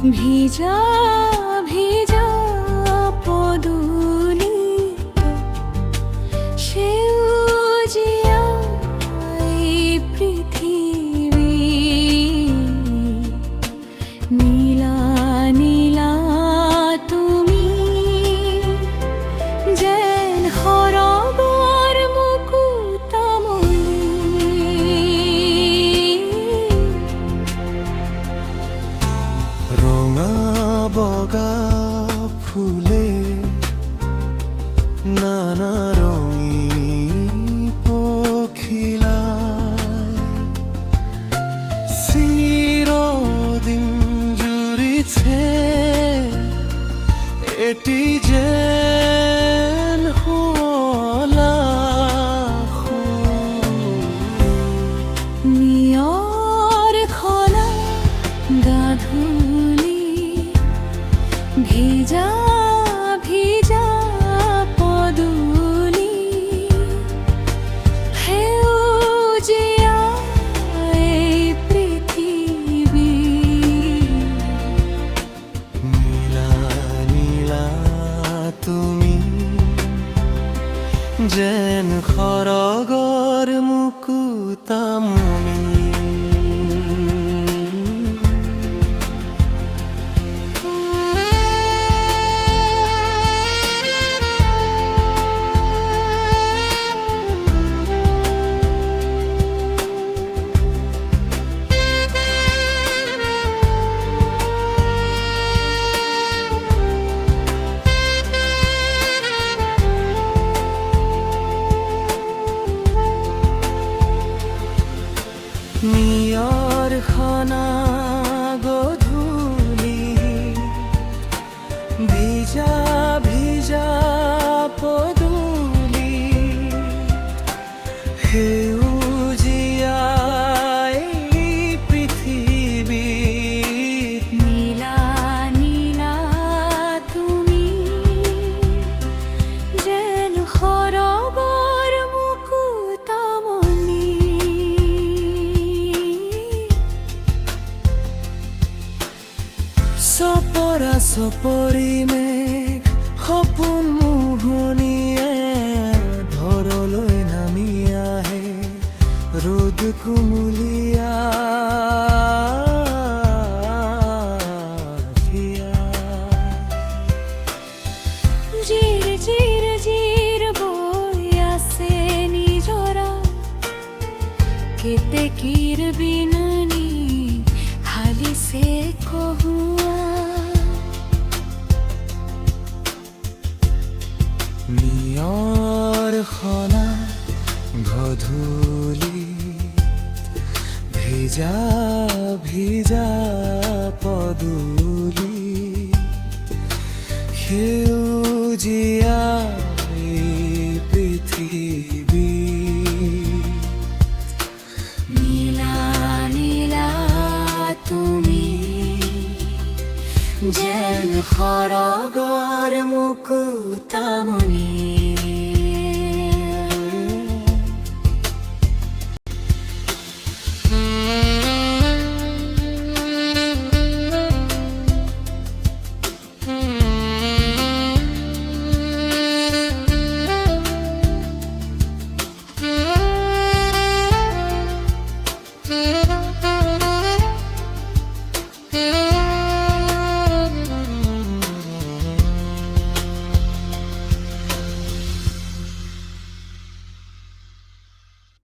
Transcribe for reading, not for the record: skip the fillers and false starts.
ভিজা ভিজা পদুলি সেউজিয়া এই পৃথিবী নীলা নীলা তুমি যেন হরগর মুকুতামণি রঙা বগা ফুলে নানা রঙিন পখিলায় চিরদিন জুড়িছে এটি যেন হলা নিয়র খোলা গাধুলি ভিজা ভিজা পদুলি সেউজিয়া এই পৃথিবী নীলা নীলা তুমি যেন খরগর মুকুতামণি নিয়র খানা গধূলি ভিজা ভিজা পদুলি সেউজিয়া এই পৃথিবী নীলা নীলা তুমি যেন হরগর মুকুতামণি সপৰা সপৰি মেঘ সপোন মোহনীয়ে ঘৰলৈ নামি আহে ৰ'দ কুমলীয়া জিৰ জিৰ জিৰ বৈ আছে নিজৰা কেতেকীৰ বিননি হালিছে কহুৱা নিয়ৰ খনা গধূলি ভিজা ভিজা পদুলি সেউজিয়া এই পৃথিবী নীলা নীলা তুমি যেন খৰগৰ মুকুতামণি